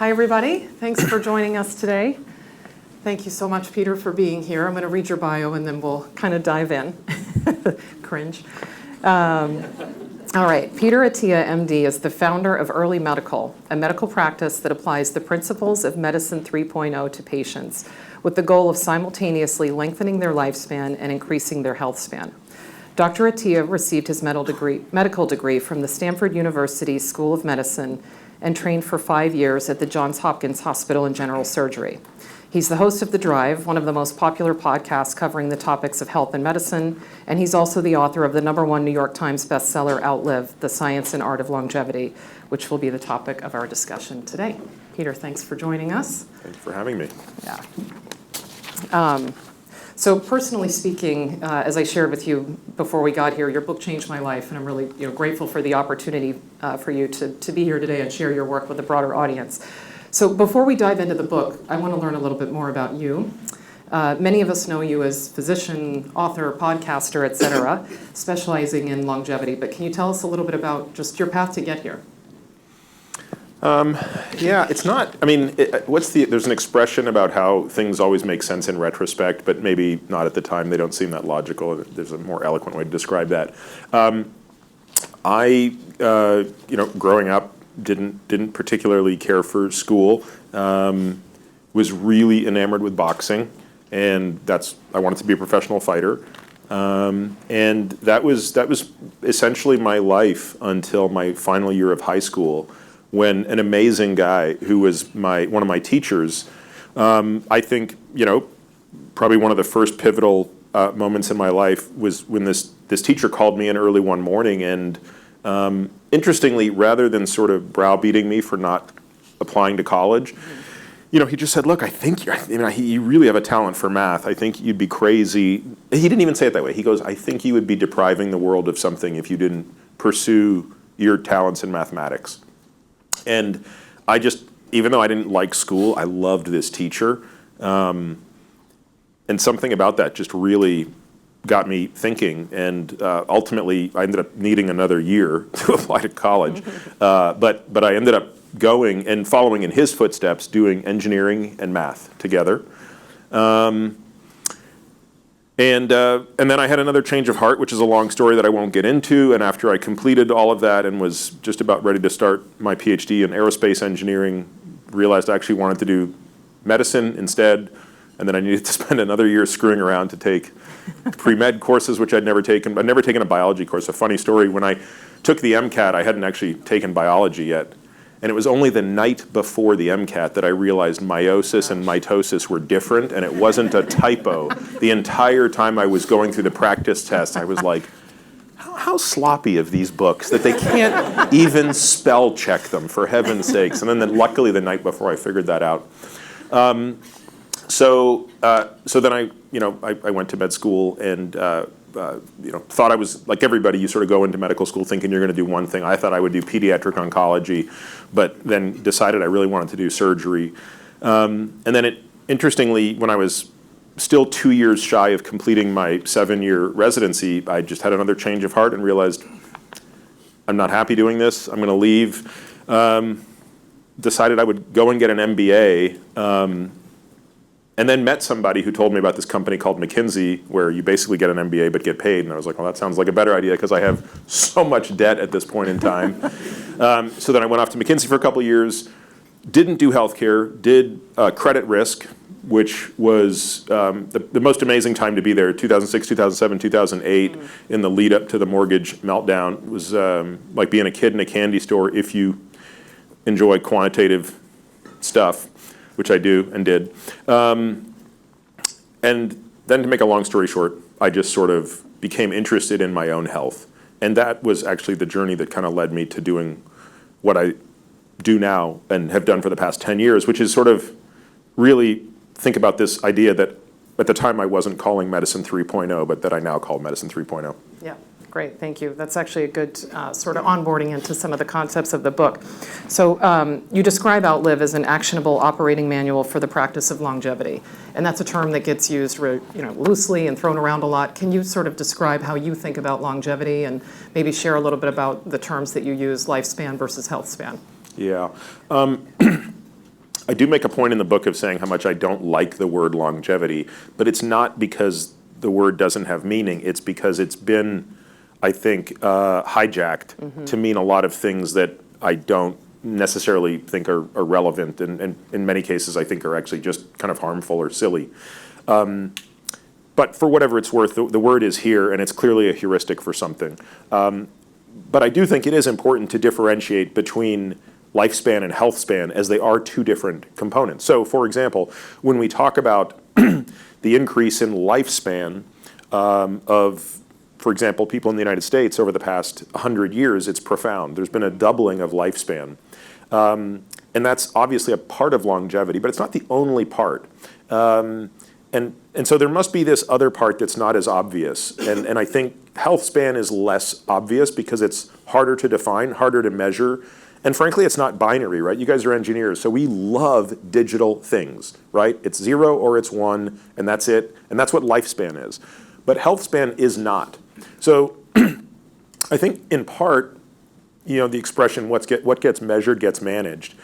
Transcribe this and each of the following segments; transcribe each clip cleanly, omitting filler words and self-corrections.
Hi, everybody. Thanks for joining us today. Thank you so much, Peter, for being here. I'm going to read your bio, and then we'll kind of dive in. Cringe. All right. Peter Attia, MD, is the founder of Early Medical, a medical practice that applies the principles of Medicine 3.0 to patients, with the goal of simultaneously lengthening their lifespan and increasing their health span. Dr. Attia received his medical degree from the Stanford University School of Medicine and trained for 5 years at the Johns Hopkins Hospital in General Surgery. He's the host of The Drive, one of the most popular podcasts covering the topics of health and medicine, and he's also the author of the #1 New York Times bestseller, Outlive, The Science and Art of Longevity, which will be the topic of our discussion today. Peter, thanks for joining us. Thanks for having me. Yeah. So personally speaking, as I shared with you before we got here, your book changed my life, and I'm really grateful for the opportunity for you to be here today and share your work with a broader audience. So before we dive into the book, I want to learn a little bit more about you. Many of us know you as physician, author, podcaster, et cetera, specializing in longevity, but can you tell us a little bit about just your path to get here? Yeah, it's not, I mean, there's an expression about how things always make sense in retrospect, but maybe not at the time. They don't seem that logical. There's a more eloquent way to describe that. Growing up, didn't particularly care for school, was really enamored with boxing, and I wanted to be a professional fighter. And that was essentially my life until my final year of high school, when an amazing guy who was one of my teachers, I think, probably one of the first pivotal moments in my life was when this teacher called me in early one morning, and interestingly, rather than sort of browbeating me for not applying to college, he just said, "Look, I think you really have a talent for math. I think you'd be crazy." He didn't even say it that way. He goes, "I think you would be depriving the world of something if you didn't pursue your talents in mathematics." And even though I didn't like school, I loved this teacher. And something about that just really got me thinking. And ultimately, I ended up needing another year to apply to college. But I ended up going and following in his footsteps, doing engineering and math together. And then I had another change of heart, which is a long story that I won't get into. And after I completed all of that and was just about ready to start my PhD in aerospace engineering, realized I actually wanted to do medicine instead. And then I needed to spend another year screwing around to take pre-med courses, which I'd never taken. I'd never taken a biology course. A funny story, when I took the MCAT, I hadn't actually taken biology yet. And it was only the night before the MCAT that I realized meiosis and mitosis were different, and it wasn't a typo. The entire time I was going through the practice test, I was like, how sloppy of these books that they can't even spell check them, for heaven's sakes. And then luckily the night before I figured that out. So then I went to med school and thought I was, like everybody, you sort of go into medical school thinking you're going to do one thing. I thought I would do pediatric oncology, but then decided I really wanted to do surgery. And then interestingly, when I was still 2 years shy of completing my 7-year residency, I just had another change of heart and realized I'm not happy doing this. I'm going to leave. Decided I would go and get an MBA. And then met somebody who told me about this company called McKinsey, where you basically get an MBA but get paid. And I was like, well, that sounds like a better idea because I have so much debt at this point in time. So then I went off to McKinsey for a couple of years, didn't do healthcare, did credit risk, which was the most amazing time to be there, 2006, 2007, 2008, in the lead up to the mortgage meltdown. It was like being a kid in a candy store if you enjoy quantitative stuff, which I do and did. And then to make a long story short, I just sort of became interested in my own health. And that was actually the journey that kind of led me to doing what I do now and have done for the past 10 years, which is sort of really think about this idea that at the time I wasn't calling Medicine 3.0, but that I now call Medicine 3.0. Yeah. Great, thank you. That's actually a good sort of onboarding into some of the concepts of the book. So you describe Outlive as an actionable operating manual for the practice of longevity. And that's a term that gets used loosely and thrown around a lot. Can you sort of describe how you think about longevity and maybe share a little bit about the terms that you use, lifespan versus health span? Yeah. I do make a point in the book of saying how much I don't like the word longevity, but it's not because the word doesn't have meaning. It's because it's been, I think, hijacked to mean a lot of things that I don't necessarily think are relevant, and in many cases I think are actually just kind of harmful or silly. But for whatever it's worth, the word is here, and it's clearly a heuristic for something. But I do think it is important to differentiate between lifespan and health span, as they are two different components. So, for example, when we talk about the increase in lifespan of, for example, people in the United States over the past 100 years, it's profound. There's been a doubling of lifespan. And that's obviously a part of longevity, but it's not the only part. And so there must be this other part that's not as obvious. And I think health span is less obvious because it's harder to define, harder to measure. And frankly, it's not binary, right? You guys are engineers, so we love digital things, right? It's 0 or it's 1, and that's it. And that's what lifespan is. But health span is not. So I think in part, the expression what gets measured gets managed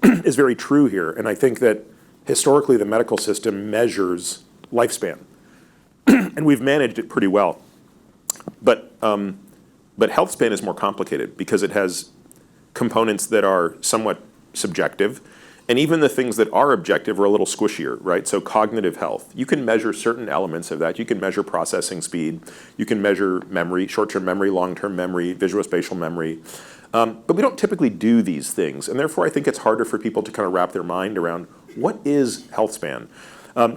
is very true here. And I think that historically the medical system measures lifespan. And we've managed it pretty well. But health span is more complicated because it has components that are somewhat subjective, and even the things that are objective are a little squishier, right? So cognitive health, you can measure certain elements of that. You can measure processing speed, you can measure memory, short-term memory, long-term memory, visual-spatial memory, but we don't typically do these things, and therefore I think it's harder for people to kind of wrap their mind around what is health span.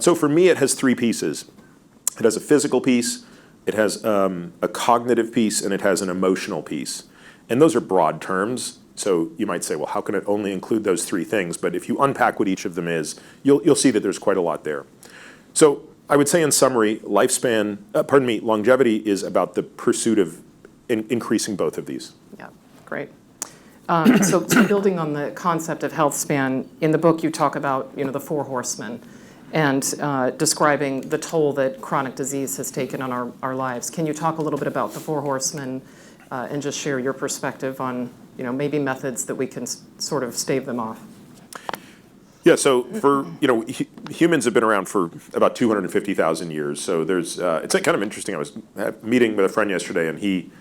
So for me, it has three pieces. It has a physical piece, it has a cognitive piece, and it has an emotional piece. And those are broad terms. So you might say, well, how can it only include those three things? But if you unpack what each of them is, you'll see that there's quite a lot there. So I would say in summary, longevity is about the pursuit of increasing both of these. Yeah, great. So building on the concept of health span, in the book you talk about the four horsemen and describing the toll that chronic disease has taken on our lives. Can you talk a little bit about the four horsemen and just share your perspective on maybe methods that we can sort of stave them off? Yeah, so for, humans have been around for about 250,000 years. So there's, it's kind of interesting. I was meeting with a friend yesterday, and he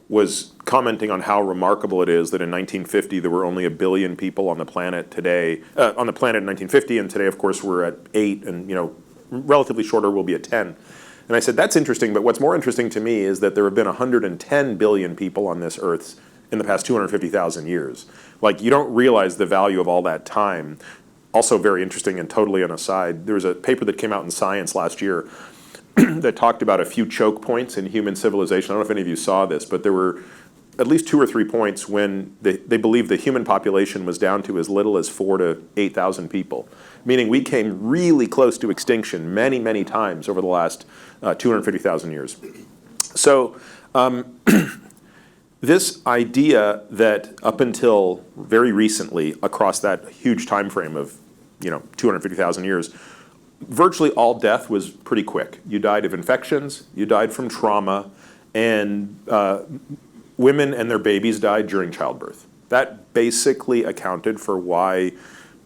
was commenting on how remarkable it is that in 1950 there were only 1 billion people on the planet today, on the planet in 1950, and today, of course, we're at 8, and, relatively shorter, we'll be at 10. And I said, that's interesting, but what's more interesting to me is that there have been 110 billion people on this earth in the past 250,000 years. Like, you don't realize the value of all that time. Also very interesting and totally an aside, there was a paper that came out in Science last year that talked about a few choke points in human civilization. I don't know if any of you saw this, but there were at least 2 or 3 points when they believed the human population was down to as little as 4,000 to 8,000 people, meaning we came really close to extinction many, many times over the last 250,000 years. So this idea that up until very recently, across that huge time frame of 250,000 years, virtually all death was pretty quick. You died of infections, you died from trauma, and women and their babies died during childbirth. That basically accounted for why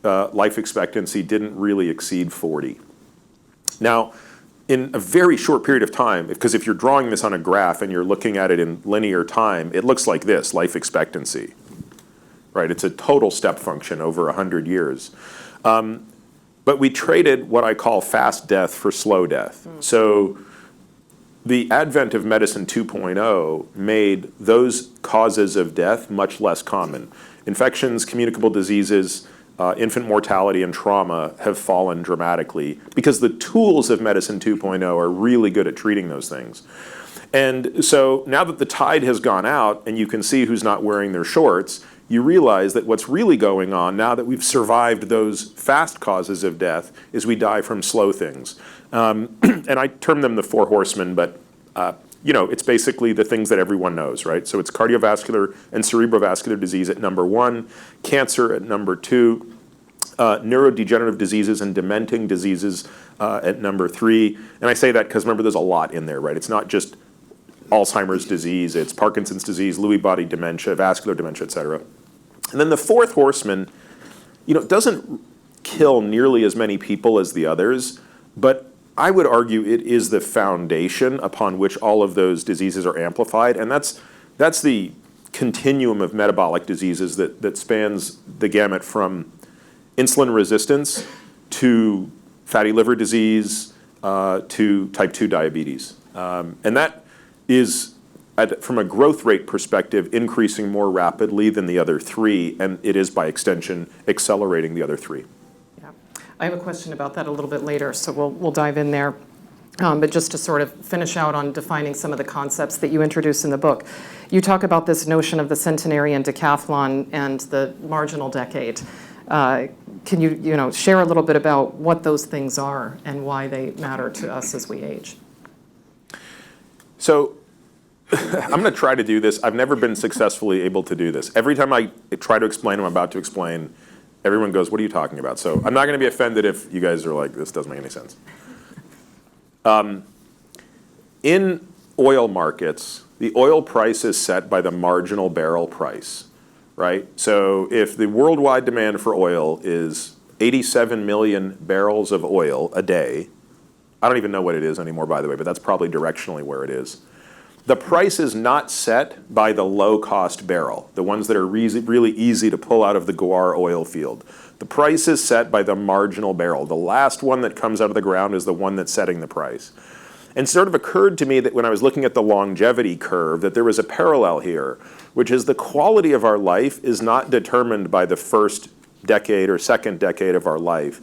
life expectancy didn't really exceed 40. Now, in a very short period of time, because if you're drawing this on a graph and you're looking at it in linear time, it looks like this, life expectancy, right? It's a total step function over 100 years. But we traded what I call fast death for slow death. So the advent of medicine 2.0 made those causes of death much less common. Infections, communicable diseases, infant mortality, and trauma have fallen dramatically because the tools of medicine 2.0 are really good at treating those things. And so now that the tide has gone out and you can see who's not wearing their shorts, you realize that what's really going on now that we've survived those fast causes of death is we die from slow things. And I term them the four horsemen, but it's basically the things that everyone knows, right? So it's cardiovascular and cerebrovascular disease at number 1, cancer at number 2, neurodegenerative diseases and dementing diseases at number 3. And I say that because remember, there's a lot in there, right? It's not just Alzheimer's disease, it's Parkinson's disease, Lewy body dementia, vascular dementia, et cetera. And then the fourth horseman, doesn't kill nearly as many people as the others, but I would argue it is the foundation upon which all of those diseases are amplified, and that's the continuum of metabolic diseases that spans the gamut from insulin resistance to fatty liver disease to type 2 diabetes. And that is, from a growth rate perspective, increasing more rapidly than the other three, and it is, by extension, accelerating the other three. Yeah. I have a question about that a little bit later, so we'll dive in there. But just to sort of finish out on defining some of the concepts that you introduce in the book, you talk about this notion of the Centenarian decathlon and the marginal decade. Can you share a little bit about what those things are and why they matter to us as we age? So I'm going to try to do this. I've never been successfully able to do this. Every time I try to explain what I'm about to explain, everyone goes, "What are you talking about?" So I'm not going to be offended if you guys are like, "This doesn't make any sense." In oil markets, the oil price is set by the marginal barrel price, right? So if the worldwide demand for oil is 87 million barrels of oil a day, I don't even know what it is anymore, by the way, but that's probably directionally where it is. The price is not set by the low-cost barrel, the ones that are really easy to pull out of the guar oil field. The price is set by the marginal barrel. The last one that comes out of the ground is the one that's setting the price. And sort of occurred to me that when I was looking at the longevity curve, that there was a parallel here, which is the quality of our life is not determined by the first decade or second decade of our life.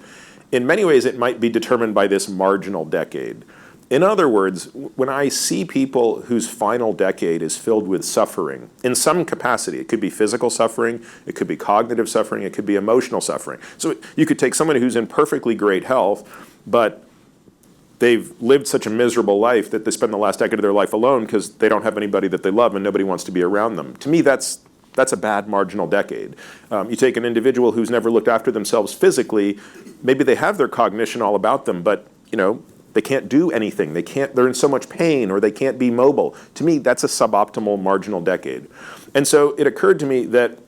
In many ways, it might be determined by this marginal decade. In other words, when I see people whose final decade is filled with suffering, in some capacity, it could be physical suffering, it could be cognitive suffering, it could be emotional suffering. So you could take somebody who's in perfectly great health, but they've lived such a miserable life that they spend the last decade of their life alone because they don't have anybody that they love and nobody wants to be around them. To me, that's a bad marginal decade. You take an individual who's never looked after themselves physically, maybe they have their cognition all about them, but they can't do anything. They're in so much pain, or they can't be mobile. To me, that's a suboptimal marginal decade. And so it occurred to me that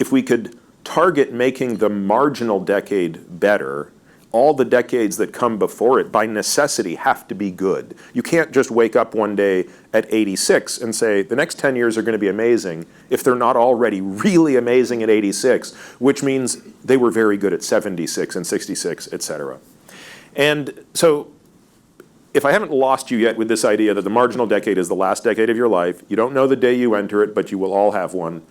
if we could target making the marginal decade better, all the decades that come before it, by necessity, have to be good. You can't just wake up one day at 86 and say, the next 10 years are going to be amazing, if they're not already really amazing at 86, which means they were very good at 76 and 66, et cetera. And so if I haven't lost you yet with this idea that the marginal decade is the last decade of your life, you don't know the day you enter it, but you will all have one.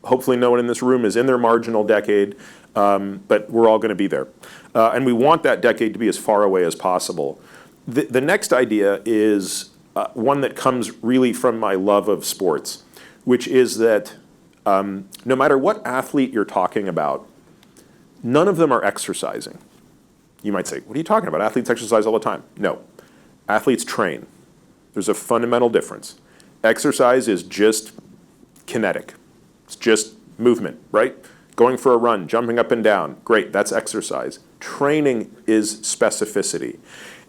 Hopefully no one in this room is in their marginal decade, but we're all going to be there. And we want that decade to be as far away as possible. The next idea is one that comes really from my love of sports, which is that no matter what athlete you're talking about, none of them are exercising. You might say, what are you talking about? Athletes exercise all the time. No. Athletes train. There's a fundamental difference. Exercise is just kinetic. It's just movement, right? Going for a run, jumping up and down, great, that's exercise. Training is specificity.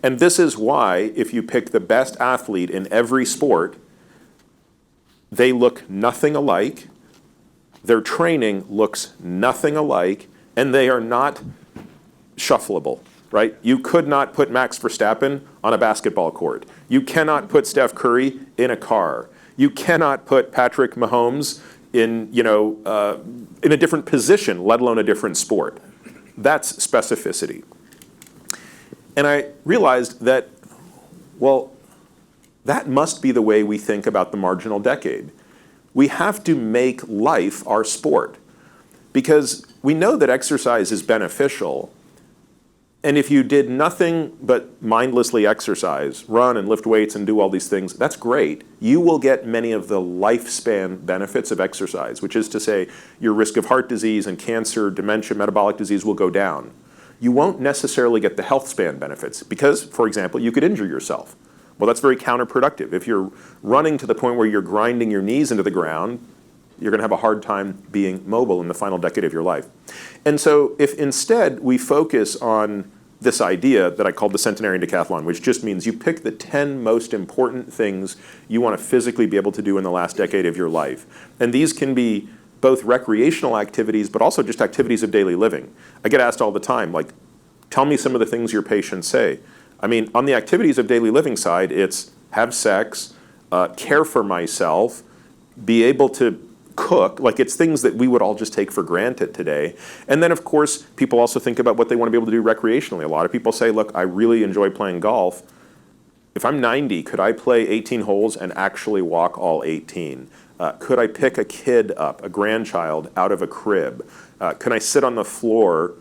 And this is why, if you pick the best athlete in every sport, they look nothing alike, their training looks nothing alike, and they are not shuffleable, right? You could not put Max Verstappen on a basketball court. You cannot put Steph Curry in a car. You cannot put Patrick Mahomes in a different position, let alone a different sport. That's specificity. And I realized that, well, that must be the way we think about the marginal decade. We have to make life our sport, because we know that exercise is beneficial. And if you did nothing but mindlessly exercise, run and lift weights and do all these things, that's great. You will get many of the lifespan benefits of exercise, which is to say your risk of heart disease and cancer, dementia, metabolic disease will go down. You won't necessarily get the health span benefits because, for example, you could injure yourself. Well, that's very counterproductive. If you're running to the point where you're grinding your knees into the ground, you're going to have a hard time being mobile in the final decade of your life. And so if instead we focus on this idea that I called the Centenarian decathlon, which just means you pick the 10 most important things you want to physically be able to do in the last decade of your life. And these can be both recreational activities, but also just activities of daily living. I get asked all the time, like, tell me some of the things your patients say. I mean, on the activities of daily living side, it's have sex, care for myself, be able to cook, like it's things that we would all just take for granted today. And then, of course, people also think about what they want to be able to do recreationally. A lot of people say, look, I really enjoy playing golf. If I'm 90, could I play 18 holes and actually walk all 18? Could I pick a kid up, a grandchild, out of a crib? Can I sit on the floor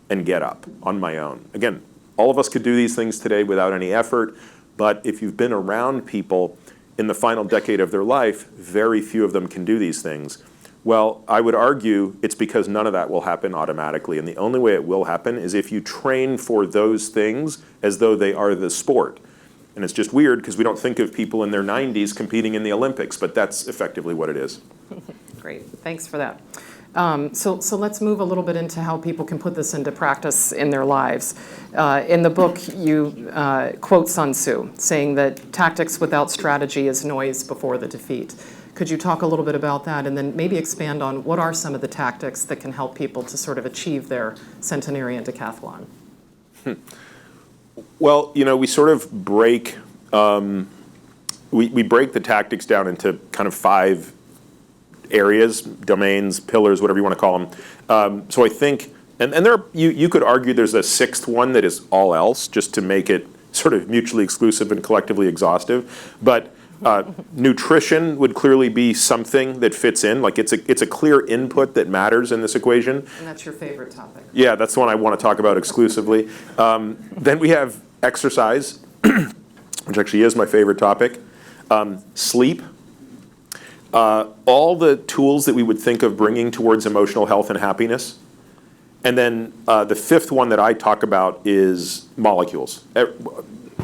and get up on my own? Again, all of us could do these things today without any effort, but if you've been around people in the final decade of their life, very few of them can do these things. Well, I would argue it's because none of that will happen automatically, and the only way it will happen is if you train for those things as though they are the sport. And it's just weird because we don't think of people in their 90s competing in the Olympics, but that's effectively what it is. Great, thanks for that. So let's move a little bit into how people can put this into practice in their lives. In the book, you quote Sun Tzu, saying that tactics without strategy is noise before the defeat. Could you talk a little bit about that and then maybe expand on what are some of the tactics that can help people to sort of achieve their centenarian decathlon? Well, we sort of break, we break the tactics down into kind of 5 areas, domains, pillars, whatever you want to call them. So I think, and there you could argue there's a 6th one that is all else, just to make it sort of mutually exclusive and collectively exhaustive. But nutrition would clearly be something that fits in, like it's a clear input that matters in this equation. And that's your favorite topic. Yeah, that's the one I want to talk about exclusively. Then we have exercise, which actually is my favorite topic. Sleep. All the tools that we would think of bringing towards emotional health and happiness. And then the 5th one that I talk about is molecules,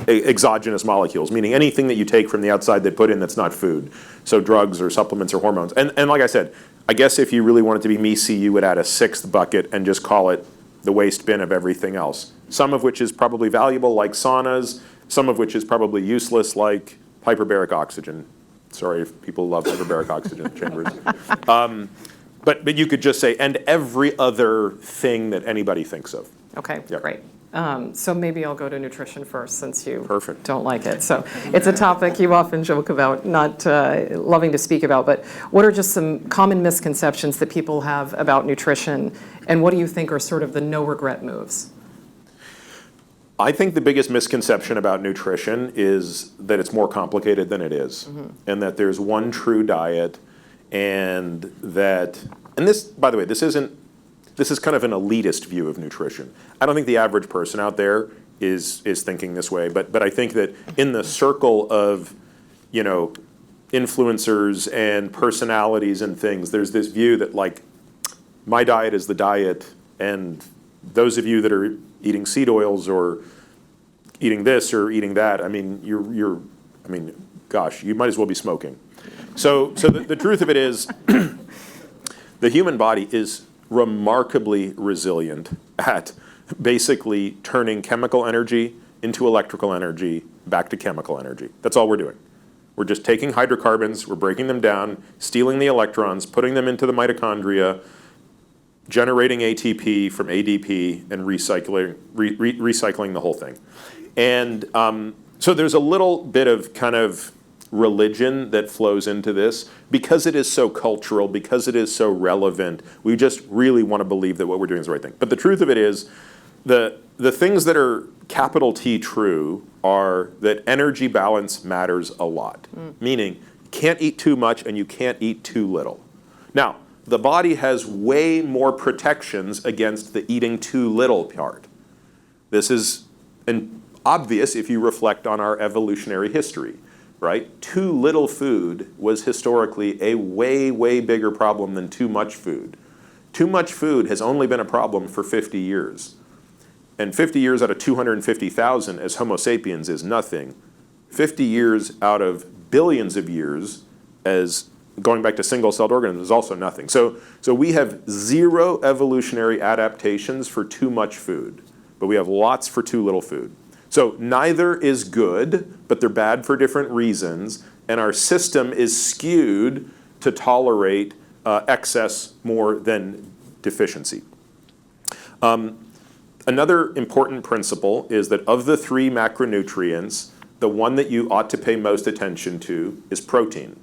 exogenous molecules, meaning anything that you take from the outside that put in that's not food. So drugs or supplements or hormones. And like I said, I guess if you really wanted to be me-see, you would add a 6th bucket and just call it the waste bin of everything else. Some of which is probably valuable, like saunas. Some of which is probably useless, like hyperbaric oxygen. Sorry if people love hyperbaric oxygen chambers. But you could just say, and every other thing that anybody thinks of. Okay, Yep. Great. So maybe I'll go to nutrition first since you Perfect. don't like it. So it's a topic you often joke about, not loving to speak about, but what are just some common misconceptions that people have about nutrition, and what do you think are sort of the no-regret moves? I think the biggest misconception about nutrition is that it's more complicated than it is, and that there's one true diet, and this, by the way, this is kind of an elitist view of nutrition. I don't think the average person out there is thinking this way, but I think that in the circle of, influencers and personalities and things, there's this view that like, my diet is the diet, and those of you that are eating seed oils or eating this or eating that, I mean, gosh, you might as well be smoking. So the truth of it is, the human body is remarkably resilient at basically turning chemical energy into electrical energy back to chemical energy. That's all we're doing. We're just taking hydrocarbons, we're breaking them down, stealing the electrons, putting them into the mitochondria, generating ATP from ADP, and recycling the whole thing. And so there's a little bit of kind of religion that flows into this. Because it is so cultural, because it is so relevant, we just really want to believe that what we're doing is the right thing. But the truth of it is, the things that are capital T true are that energy balance matters a lot. Meaning, you can't eat too much and you can't eat too little. Now, the body has way more protections against the eating too little part. This is obvious if you reflect on our evolutionary history, right? Too little food was historically a way, way bigger problem than too much food. Too much food has only been a problem for 50 years. And 50 years out of 250,000 as Homo sapiens is nothing. 50 years out of billions of years as going back to single-celled organisms is also nothing. So we have 0 evolutionary adaptations for too much food, but we have lots for too little food. So neither is good, but they're bad for different reasons, and our system is skewed to tolerate excess more than deficiency. Another important principle is that of the 3 macronutrients, the one that you ought to pay most attention to is protein,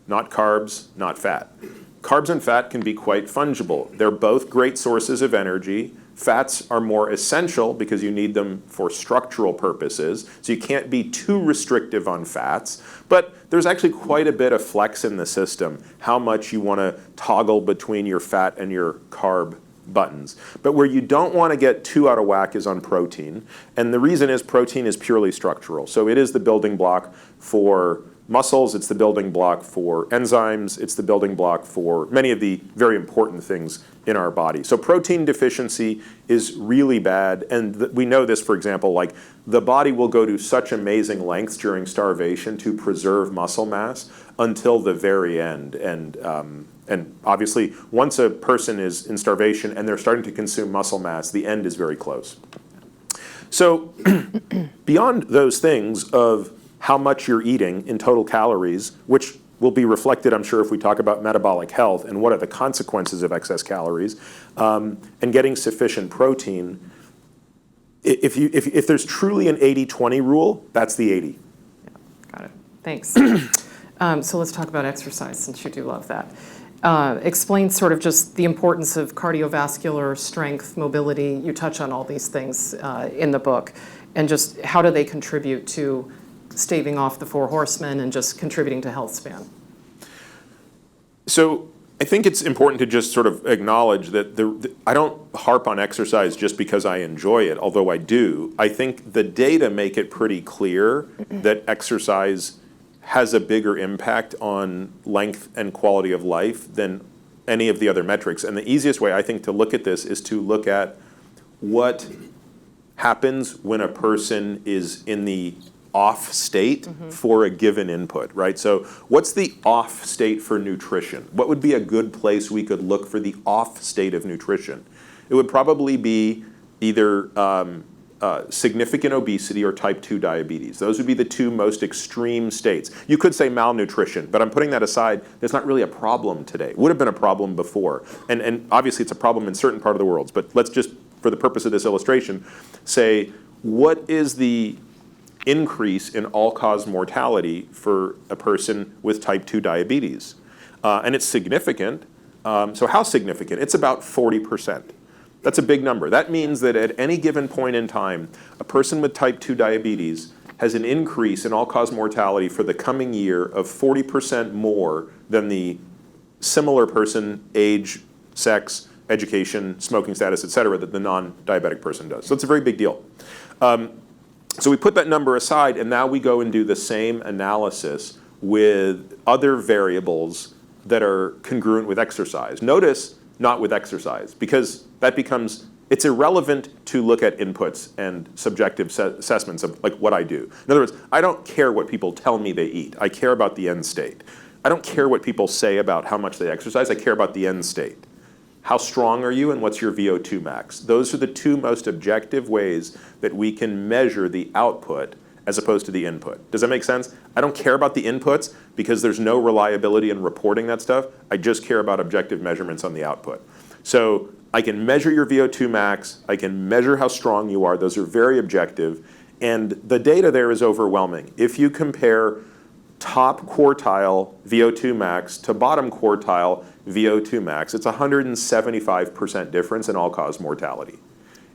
not carbs, not fat. Carbs and fat can be quite fungible. They're both great sources of energy. Fats are more essential because you need them for structural purposes, so you can't be too restrictive on fats. But there's actually quite a bit of flex in the system, how much you want to toggle between your fat and your carb buttons. But where you don't want to get too out of whack is on protein. And the reason is protein is purely structural. So it is the building block for muscles, it's the building block for enzymes, it's the building block for many of the very important things in our body. So protein deficiency is really bad, and we know this, for example, like the body will go to such amazing lengths during starvation to preserve muscle mass until the very end. And obviously, once a person is in starvation and they're starting to consume muscle mass, the end is very close. So beyond those things of how much you're eating in total calories, which will be reflected, I'm sure, if we talk about metabolic health and what are the consequences of excess calories, and getting sufficient protein, if there's truly an 80-20 rule, that's the 80. Yeah, got it. Thanks. So let's talk about exercise, since you do love that. Explain sort of just the importance of cardiovascular strength, mobility. You touch on all these things in the book, and just how do they contribute to staving off the 4 horsemen and just contributing to healthspan? So I think it's important to just sort of acknowledge that I don't harp on exercise just because I enjoy it, although I do. I think the data make it pretty clear that exercise has a bigger impact on length and quality of life than any of the other metrics. And the easiest way, I think, to look at this is to look at what happens when a person is in the off state for a given input, right? So what's the off state for nutrition? What would be a good place we could look for the off state of nutrition? It would probably be either significant obesity or type 2 diabetes. Those would be the 2 most extreme states. You could say malnutrition, but I'm putting that aside. There's not really a problem today. It would have been a problem before. And obviously it's a problem in certain part of the world. But let's just, for the purpose of this illustration, say what is the increase in all-cause mortality for a person with type 2 diabetes. And it's significant. So how significant? It's about 40%. That's a big number. That means that at any given point in time, a person with type 2 diabetes has an increase in all-cause mortality for the coming year of 40% more than the similar person, age, sex, education, smoking status, et cetera, that the non-diabetic person does. So it's a very big deal. So we put that number aside, and now we go and do the same analysis with other variables that are congruent with exercise. Notice, not with exercise, because that becomes, it's irrelevant to look at inputs and subjective assessments of like what I do. In other words, I don't care what people tell me they eat. I care about the end state. I don't care what people say about how much they exercise. I care about the end state. How strong are you and what's your VO2 max? Those are the 2 most objective ways that we can measure the output as opposed to the input. Does that make sense? I don't care about the inputs because there's no reliability in reporting that stuff. I just care about objective measurements on the output. So I can measure your VO2 max. I can measure how strong you are. Those are very objective. And the data there is overwhelming. If you compare top quartile VO2 max to bottom quartile VO2 max, it's 175% difference in all-cause mortality.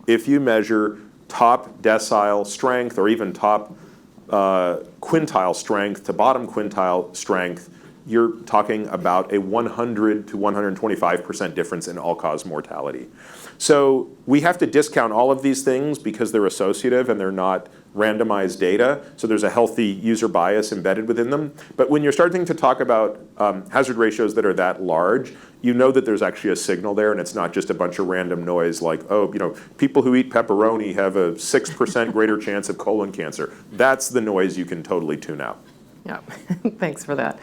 If you measure top decile strength or even top quintile strength to bottom quintile strength, you're talking about a 100 to 125% difference in all-cause mortality. So we have to discount all of these things because they're associative and they're not randomized data, so there's a healthy user bias embedded within them. But when you're starting to talk about hazard ratios that are that large, you know that there's actually a signal there, and it's not just a bunch of random noise like, oh, people who eat pepperoni have a 6% greater chance of colon cancer. That's the noise you can totally tune out. Yeah, thanks for that.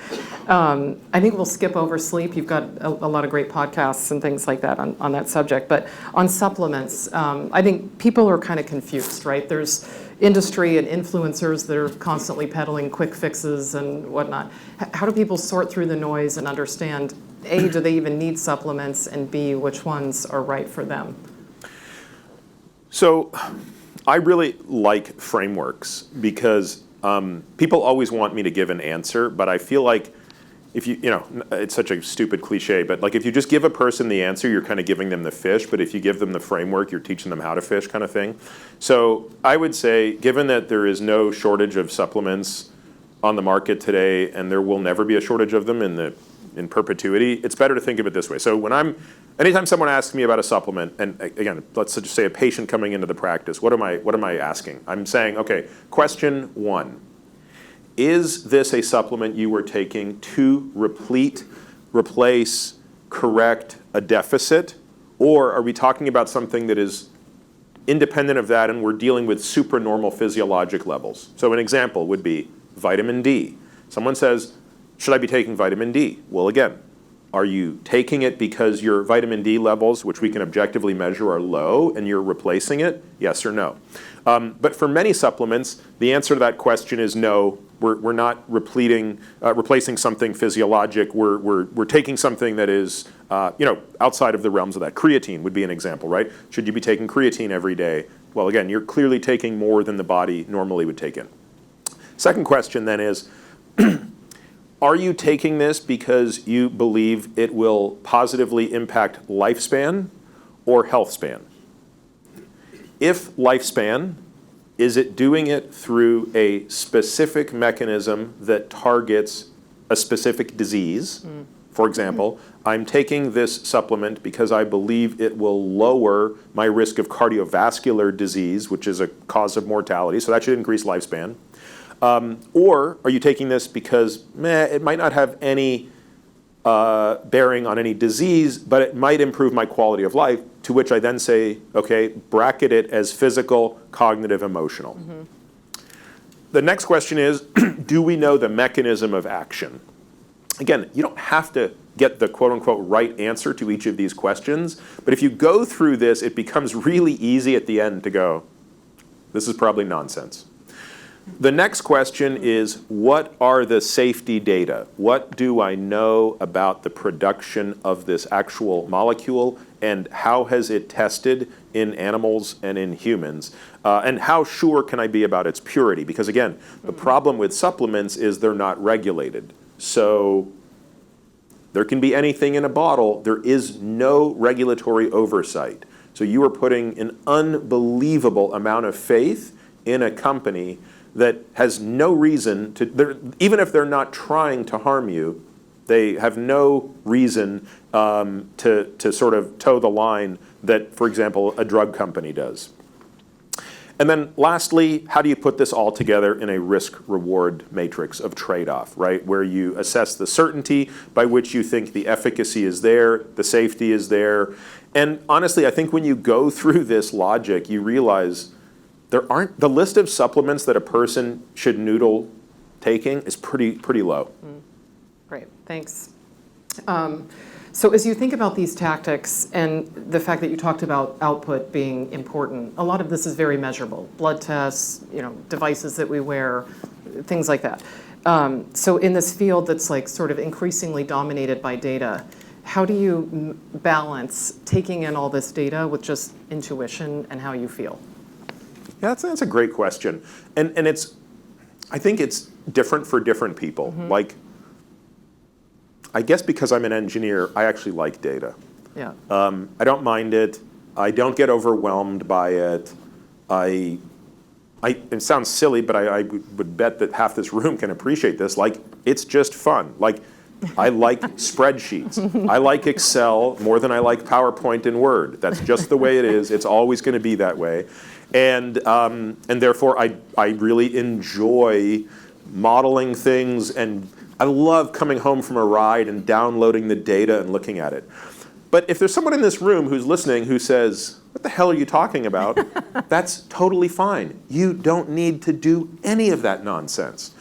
I think we'll skip over sleep. You've got a lot of great podcasts and things like that on that subject. But on supplements, I think people are kind of confused, right? There's industry and influencers that are constantly peddling quick fixes and whatnot. How do people sort through the noise and understand A, do they even need supplements, and B, which ones are right for them? So I really like frameworks because people always want me to give an answer, but I feel like if it's such a stupid cliche, but like if you just give a person the answer, you're kind of giving them the fish, but if you give them the framework, you're teaching them how to fish kind of thing. So I would say, given that there is no shortage of supplements on the market today, and there will never be a shortage of them in perpetuity, it's better to think of it this way. So anytime someone asks me about a supplement, and again, let's just say a patient coming into the practice, what am I asking? I'm saying, okay, question 1. Is this a supplement you were taking to replace, correct a deficit? Or are we talking about something that is independent of that and we're dealing with supernormal physiologic levels? So an example would be vitamin D. Someone says, should I be taking vitamin D? Well, again, are you taking it because your vitamin D levels, which we can objectively measure, are low and you're replacing it? Yes or no? But for many supplements, the answer to that question is no. We're not replacing something physiologic. We're taking something that is outside of the realms of that. Creatine would be an example, right? Should you be taking creatine every day? Well, again, you're clearly taking more than the body normally would take in. Second question then is, are you taking this because you believe it will positively impact lifespan or health span? If lifespan, is it doing it through a specific mechanism that targets a specific disease? For example, I'm taking this supplement because I believe it will lower my risk of cardiovascular disease, which is a cause of mortality, so that should increase lifespan. Or are you taking this because it might not have any bearing on any disease, but it might improve my quality of life, to which I then say, okay, bracket it as physical, cognitive, emotional. Mm-hmm. The next question is, do we know the mechanism of action? Again, you don't have to get the quote-unquote right answer to each of these questions, but if you go through this, it becomes really easy at the end to go, this is probably nonsense. The next question is, what are the safety data? What do I know about the production of this actual molecule, and how has it tested in animals and in humans? And how sure can I be about its purity? Because again, the problem with supplements is they're not regulated. So there can be anything in a bottle. There is no regulatory oversight. So you are putting an unbelievable amount of faith in a company that has no reason to, even if they're not trying to harm you, they have no reason to sort of toe the line that, for example, a drug company does. And then lastly, how do you put this all together in a risk-reward matrix of trade-off, right? Where you assess the certainty by which you think the efficacy is there, the safety is there. And honestly, I think when you go through this logic, you realize the list of supplements that a person should noodle taking is pretty low. Great, thanks. So as you think about these tactics and the fact that you talked about output being important, a lot of this is very measurable. Blood tests, devices that we wear, things like that. So in this field that's like sort of increasingly dominated by data, how do you balance taking in all this data with just intuition and how you feel? Yeah, that's a great question. And I think it's different for different people. Mm-hmm. Like, I guess because I'm an engineer, I actually like data. Yeah. I don't mind it. I don't get overwhelmed by it. It sounds silly, but I would bet that half this room can appreciate this. Like, it's just fun. Like, I like spreadsheets. I like Excel more than I like PowerPoint and Word. That's just the way it is. It's always going to be that way. And therefore, I really enjoy modeling things, and I love coming home from a ride and downloading the data and looking at it. But if there's someone in this room who's listening who says, what the hell are you talking about? That's totally fine. You don't need to do any of that nonsense.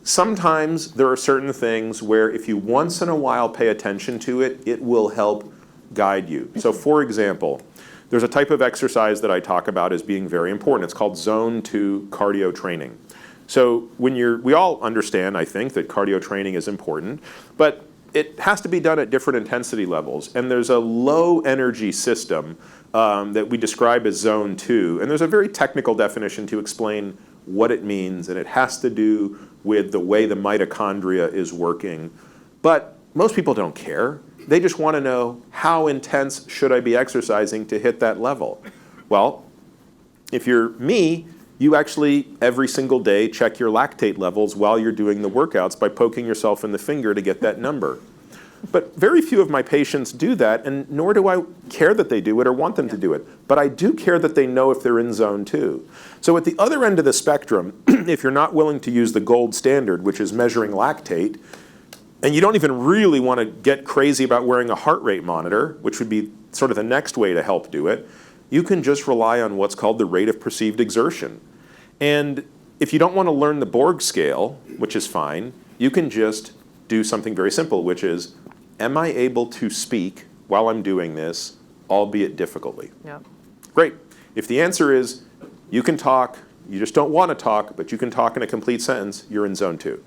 Sometimes there are certain things where if you once in a while pay attention to it, it will help guide you. So for example, there's a type of exercise that I talk about as being very important. It's called Zone 2 cardio training. So we all understand, I think, that cardio training is important, but it has to be done at different intensity levels. And there's a low energy system that we describe as zone 2. And there's a very technical definition to explain what it means. And it has to do with the way the mitochondria is working. But most people don't care. They just want to know, how intense should I be exercising to hit that level? Well, if you're me, you actually every single day check your lactate levels while you're doing the workouts by poking yourself in the finger to get that number. But very few of my patients do that, and nor do I care that they do it or want them to do it. But I do care that they know if they're in zone 2. So at the other end of the spectrum, if you're not willing to use the gold standard, which is measuring lactate, and you don't even really want to get crazy about wearing a heart rate monitor, which would be sort of the next way to help do it, you can just rely on what's called the rate of perceived exertion. And if you don't want to learn the Borg scale, which is fine, you can just do something very simple, which is, am I able to speak while I'm doing this, albeit difficultly? Yeah. Great. If the answer is, you can talk, you just don't want to talk, but you can talk in a complete sentence, you're in zone 2.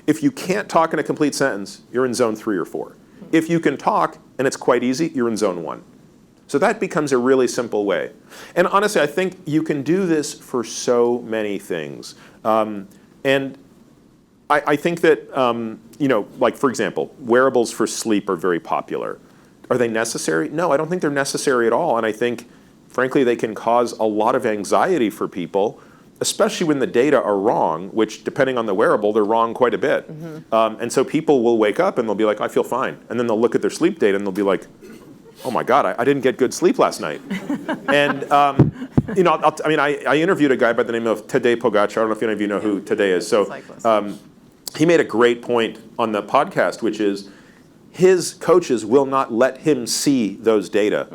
If you can't talk in a complete sentence, you're in zone 3 or 4. If you can talk and it's quite easy, you're in zone 1. So that becomes a really simple way. And honestly, I think you can do this for so many things. And I think that, like for example, wearables for sleep are very popular. Are they necessary? No, I don't think they're necessary at all. And I think, frankly, they can cause a lot of anxiety for people, especially when the data are wrong, which depending on the wearable, they're wrong quite a bit. And so people will wake up and they'll be like, I feel fine. And then they'll look at their sleep data and they'll be like, oh my God, I didn't get good sleep last night. And I interviewed a guy by the name of Tadej Pogacar. I don't know if any of you know who Tadej is. So he made a great point on the podcast, which is his coaches will not let him see those data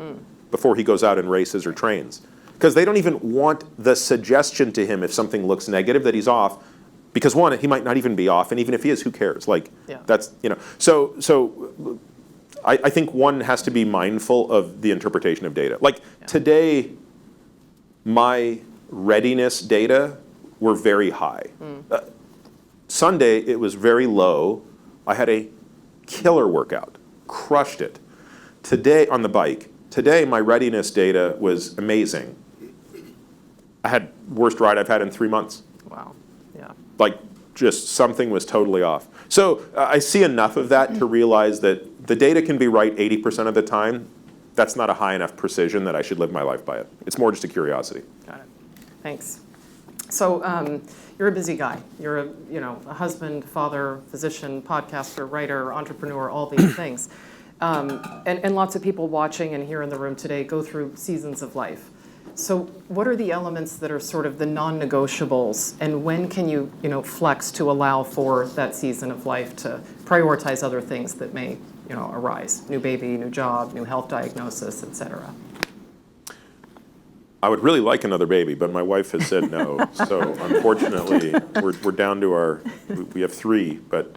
before he goes out and races or trains. Because they don't even want the suggestion to him if something looks negative that he's off. Because one, he might not even be off, and even if he is, who cares? That's, So I think one has to be mindful of the interpretation of data. Today, my readiness data were very high. Sunday, it was very low. I had a killer workout, crushed it. Today, on the bike, my readiness data was amazing. I had worst ride I've had in 3 months. Wow, yeah. Just something was totally off. So I see enough of that to realize that the data can be right 80% of the time. That's not a high enough precision that I should live my life by it. It's more just a curiosity. Got it. Thanks. So you're a busy guy. You're a husband, father, physician, podcaster, writer, entrepreneur, all these things. And lots of people watching and here in the room today go through seasons of life. So what are the elements that are sort of the non-negotiables, and when can you flex to allow for that season of life to prioritize other things that may arise? New baby, new job, new health diagnosis, et cetera. I would really like another baby, but my wife has said no. So unfortunately, we're down to we have 3. But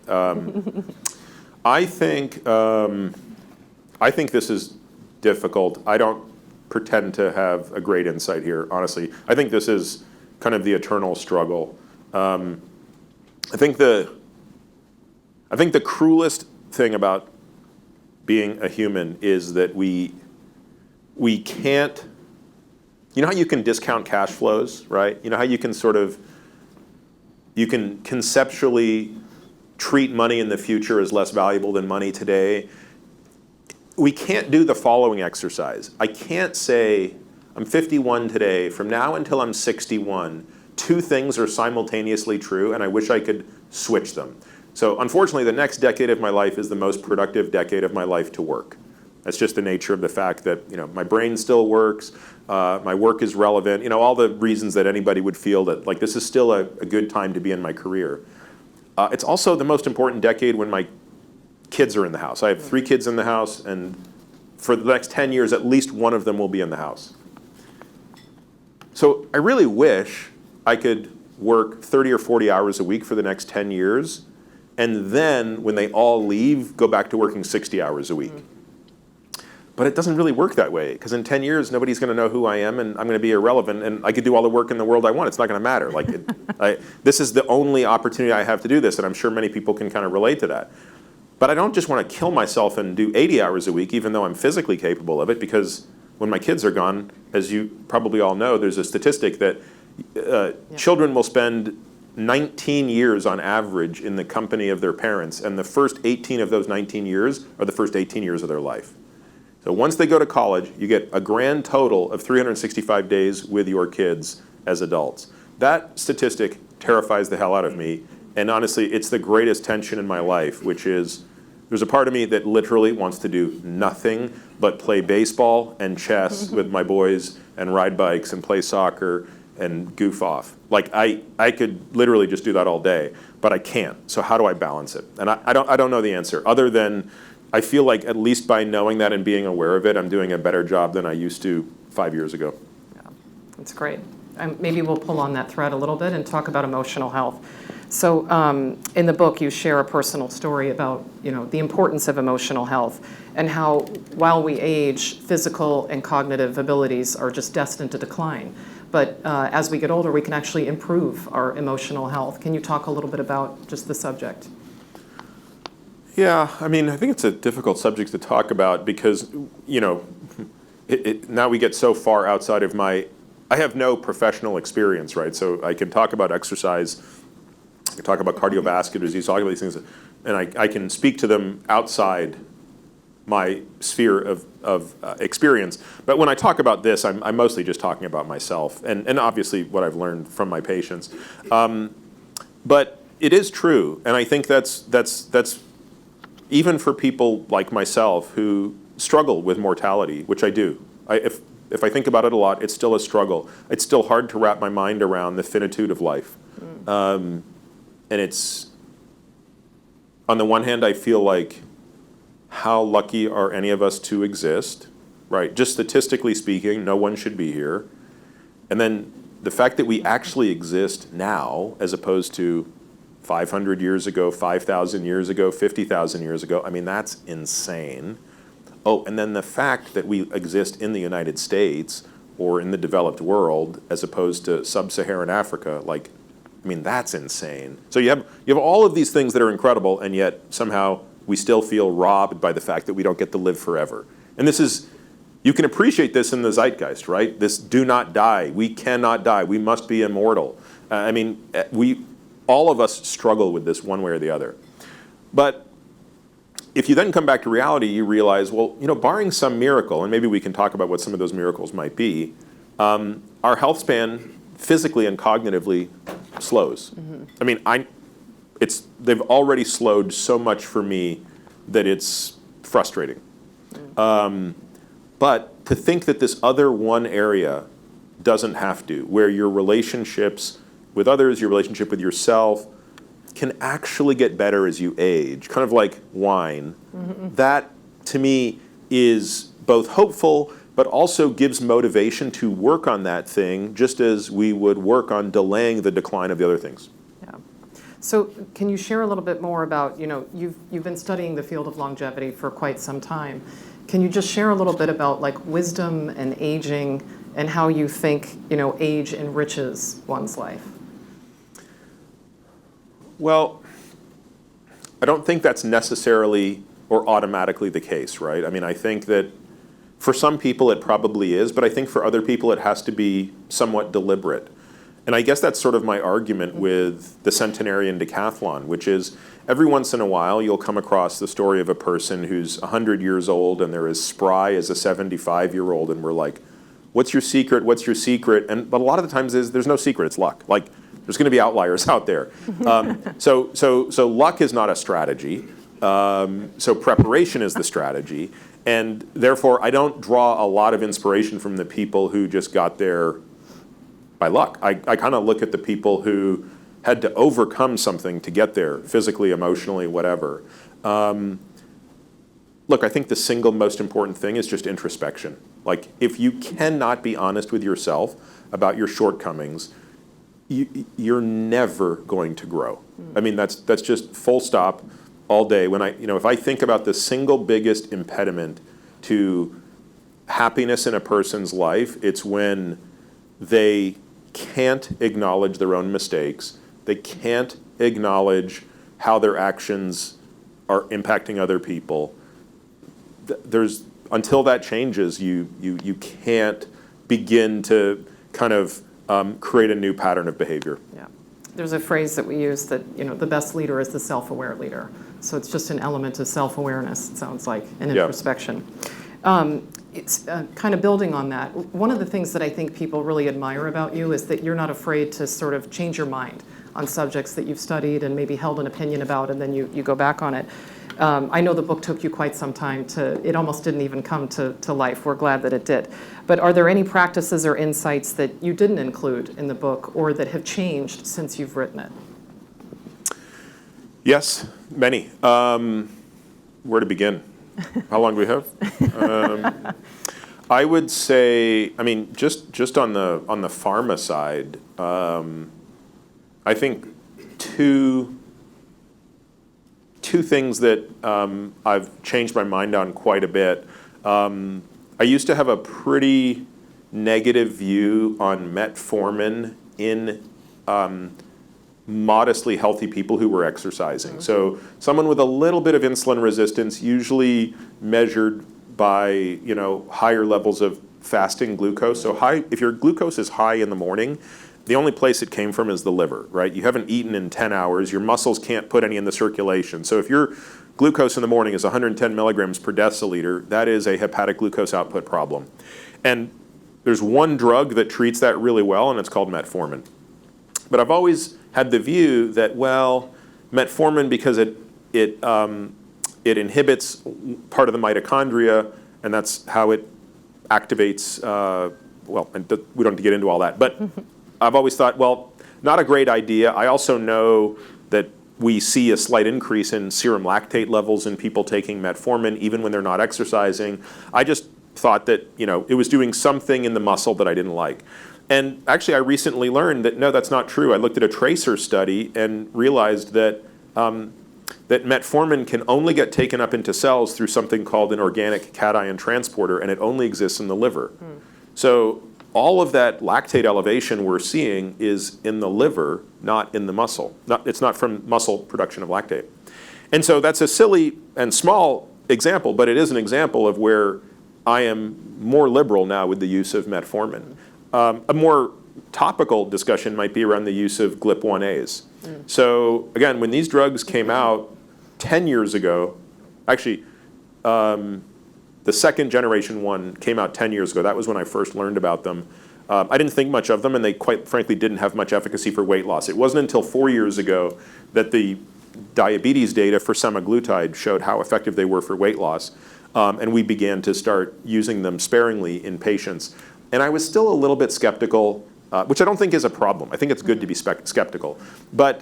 I think this is difficult. I don't pretend to have a great insight here, honestly. I think this is kind of the eternal struggle. I think the cruelest thing about being a human is that we can't. You know how you can discount cash flows, right? You know how you can you can conceptually treat money in the future as less valuable than money today? We can't do the following exercise. I can't say, I'm 51 today, from now until I'm 61, 2 things are simultaneously true, and I wish I could switch them. So unfortunately, the next decade of my life is the most productive decade of my life to work. That's just the nature of the fact that my brain still works, my work is relevant, all the reasons that anybody would feel that this is still a good time to be in my career. It's also the most important decade when my kids are in the house. I have 3 kids in the house, and for the next 10 years, at least one of them will be in the house. So I really wish I could work 30 or 40 hours a week for the next 10 years, and then when they all leave, go back to working 60 hours a week. But it doesn't really work that way, because in 10 years, nobody's going to know who I am, and I'm going to be irrelevant, and I could do all the work in the world I want. It's not going to matter. This is the only opportunity I have to do this, and I'm sure many people can kind of relate to that. But I don't just want to kill myself and do 80 hours a week, even though I'm physically capable of it, because when my kids are gone, as you probably all know, there's a statistic that children will spend 19 years on average in the company of their parents, and the first 18 of those 19 years are the first 18 years of their life. So once they go to college, you get a grand total of 365 days with your kids as adults. That statistic terrifies the hell out of me, and honestly, it's the greatest tension in my life, which is there's a part of me that literally wants to do nothing but play baseball and chess with my boys and ride bikes and play soccer and goof off. Like I could literally just do that all day, but I can't. So how do I balance it? And I don't know the answer, other than I feel like at least by knowing that and being aware of it, I'm doing a better job than I used to 5 years ago. Yeah, that's great. Maybe we'll pull on that thread a little bit and talk about emotional health. So in the book, you share a personal story about the importance of emotional health and how while we age, physical and cognitive abilities are just destined to decline. But as we get older, we can actually improve our emotional health. Can you talk a little bit about just the subject? Yeah, I mean, I think it's a difficult subject to talk about because, now we get so far outside of I have no professional experience, right? So I can talk about exercise, I can talk about cardiovascular disease, talk about these things, and I can speak to them outside my sphere of experience. But when I talk about this, I'm mostly just talking about myself and obviously what I've learned from my patients. But it is true, and I think that's even for people like myself who struggle with mortality, which I do. If I think about it a lot, it's still a struggle. It's still hard to wrap my mind around the finitude of life. And it's, on the one hand, I feel like, how lucky are any of us to exist, right? Just statistically speaking, no one should be here. And then the fact that we actually exist now, as opposed to 500 years ago, 5,000 years ago, 50,000 years ago, I mean, that's insane. Oh, and then the fact that we exist in the United States or in the developed world as opposed to sub-Saharan Africa, that's insane. So you have all of these things that are incredible, and yet somehow we still feel robbed by the fact that we don't get to live forever. And this is, you can appreciate this in the zeitgeist, right? This do not die. We cannot die. We must be immortal. All of us struggle with this one way or the other. But if you then come back to reality, you realize, well, barring some miracle, and maybe we can talk about what some of those miracles might be, our health span physically and cognitively slows. Mm-hmm. I mean, they've already slowed so much for me that it's frustrating. Mm-hmm. But to think that this other one area doesn't have to, where your relationships with others, your relationship with yourself, can actually get better as you age, kind of like wine. Mm-hmm. That, to me, is both hopeful, but also gives motivation to work on that thing, just as we would work on delaying the decline of the other things. Yeah. So can you share a little bit more about, you've been studying the field of longevity for quite some time. Can you just share a little bit about wisdom and aging and how you think, age enriches one's life? Well, I don't think that's necessarily or automatically the case, right? I mean, I think that for some people it probably is, but I think for other people it has to be somewhat deliberate. And I guess that's sort of my argument with the Centenarian decathlon, which is every once in a while you'll come across the story of a person who's 100 years old and they're as spry as a 75-year-old, and we're like, what's your secret? What's your secret? But a lot of the times there's no secret, it's luck. There's going to be outliers out there. So luck is not a strategy. So preparation is the strategy. And therefore, I don't draw a lot of inspiration from the people who just got there by luck. I kind of look at the people who had to overcome something to get there, physically, emotionally, whatever. Look, I think the single most important thing is just introspection. If you cannot be honest with yourself about your shortcomings, you're never going to grow. I mean, that's just full stop all day. When if I think about the single biggest impediment to happiness in a person's life, it's when they can't acknowledge their own mistakes. They can't acknowledge how their actions are impacting other people, there's until that changes, you can't begin to kind of create a new pattern of behavior. Yeah. There's a phrase that we use that, you know, the best leader is the self-aware leader. So it's just an element of self-awareness, it sounds like, and introspection. It's kind of building on that. One of the things that I think people really admire about you is that you're not afraid to sort of change your mind on subjects that you've studied and maybe held an opinion about, and then you go back on it. I know the book took you quite some time it almost didn't even come to life. We're glad that it did. But are there any practices or insights that you didn't include in the book or that have changed since you've written it? Yes, many. Where to begin? How long do we have? I would say, I mean, just on the pharma side, I think two things that I've changed my mind on quite a bit. I used to have a pretty negative view on metformin in modestly healthy people who were exercising. So someone with a little bit of insulin resistance, usually measured by, you know, higher levels of fasting glucose. So if your glucose is high in the morning, the only place it came from is the liver, right? You haven't eaten in 10 hours. Your muscles can't put any in the circulation. So if your glucose in the morning is 110 milligrams per deciliter, that is a hepatic glucose output problem. And there's one drug that treats that really well, and it's called metformin. But I've always had the view that, well, metformin, because it inhibits part of the mitochondria, and that's how it activates, well, and we don't have to get into all that. But I've always thought, well, not a great idea. I also know that we see a slight increase in serum lactate levels in people taking metformin, even when they're not exercising. I just thought that, you know, it was doing something in the muscle that I didn't like. And actually, I recently learned that, no, that's not true. I looked at a tracer study and realized that that metformin can only get taken up into cells through something called an organic cation transporter, and it only exists in the liver. So all of that lactate elevation we're seeing is in the liver, not in the muscle. It's not from muscle production of lactate. And so that's a silly and small example, but it is an example of where I am more liberal now with the use of metformin. A more topical discussion might be around the use of GLP-1As. So again, when these drugs came out 10 years ago, actually, the second generation one came out 10 years ago. That was when I first learned about them. I didn't think much of them, and they quite frankly didn't have much efficacy for weight loss. It wasn't until 4 years ago that the diabetes data for semaglutide showed how effective they were for weight loss, and we began to start using them sparingly in patients. And I was still a little bit skeptical, which I don't think is a problem. I think it's good to be skeptical. But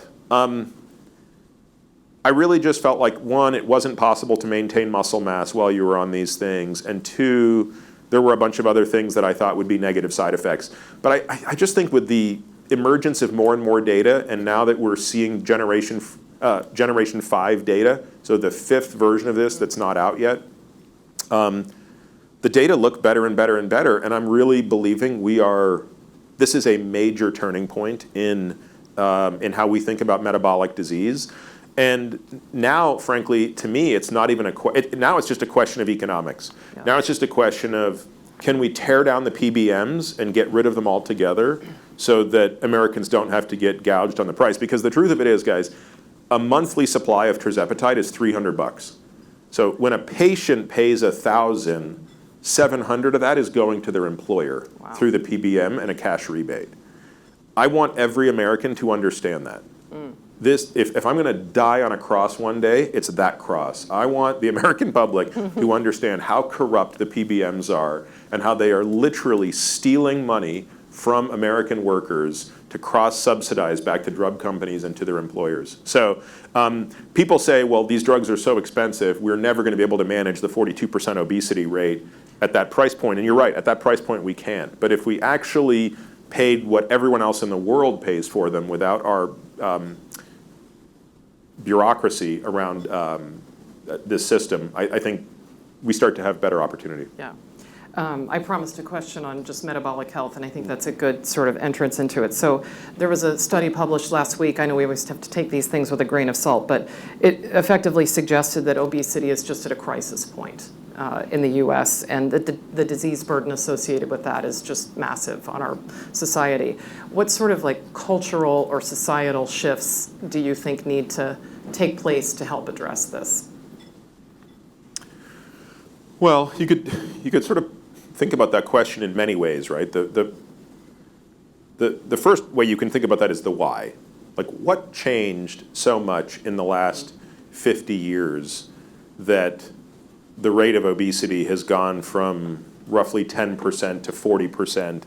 I really just felt like, one, it wasn't possible to maintain muscle mass while you were on these things, and two, there were a bunch of other things that I thought would be negative side effects. But I just think with the emergence of more and more data, and now that we're seeing generation 5 data, so the 5th version of this that's not out yet, the data look better and better and better, and I'm really believing this is a major turning point in how we think about metabolic disease. And now, frankly, to me, it's not even now it's just a question of economics. Yeah. Now it's just a question of, can we tear down the PBMs and get rid of them altogether so that Americans don't have to get gouged on the price? Because the truth of it is, guys, a monthly supply of tirzepatide is $300. So when a patient pays $1,000, $700 of that is going to their employer through the PBM and a cash rebate. I want every American to understand that. If I'm going to die on a cross one day, it's that cross. I want the American public to understand how corrupt the PBMs are and how they are literally stealing money from American workers to cross-subsidize back to drug companies and to their employers. So people say, well, these drugs are so expensive, we're never going to be able to manage the 42% obesity rate at that price point. And you're right, at that price point we can. But if we actually paid what everyone else in the world pays for them without our bureaucracy around this system, I think we start to have better opportunity. Yeah. I promised a question on just metabolic health, and I think that's a good sort of entrance into it. So there was a study published last week. I know we always have to take these things with a grain of salt, but it effectively suggested that obesity is just at a crisis point in the US, and that the disease burden associated with that is just massive on our society. What sort of like cultural or societal shifts do you think need to take place to help address this? Well, you could sort of think about that question in many ways, right? The first way you can think about that is the why. Like, what changed so much in the last 50 years that the rate of obesity has gone from roughly 10% to 40%,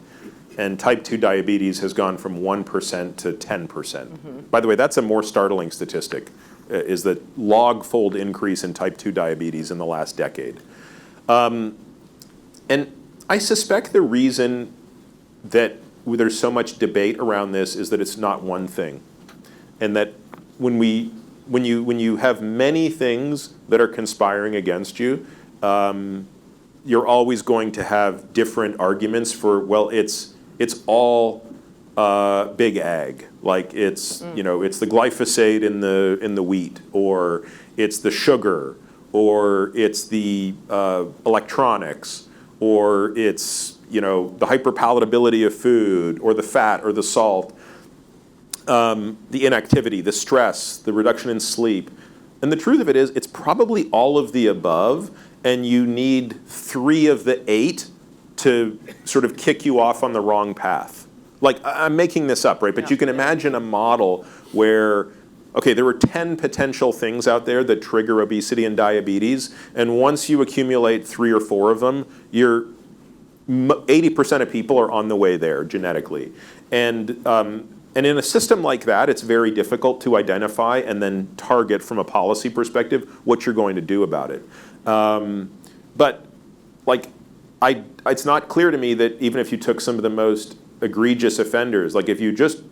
and type 2 diabetes has gone from 1% to 10%. By the way, that's a more startling statistic, is the log-fold increase in type 2 diabetes in the last decade. And I suspect the reason that there's so much debate around this is that it's not one thing. And that when you have many things that are conspiring against you, you're always going to have different arguments for, well, it's all big ag. Like it's the glyphosate in the wheat, or it's the sugar, or it's the electronics, or it's the hyperpalatability of food, or the fat, or the salt, the inactivity, the stress, the reduction in sleep. And the truth of it is, it's probably all of the above, and you need 3 of the 8 to sort of kick you off on the wrong path. Like, I'm making this up, right? But you can imagine a model where, okay, there were 10 potential things out there that trigger obesity and diabetes, and once you accumulate 3 or 4 of them, 80% of people are on the way there genetically. And in a system like that, it's very difficult to identify and then target from a policy perspective what you're going to do about it. But like, it's not clear to me that even if you took some of the most egregious offenders, like if you just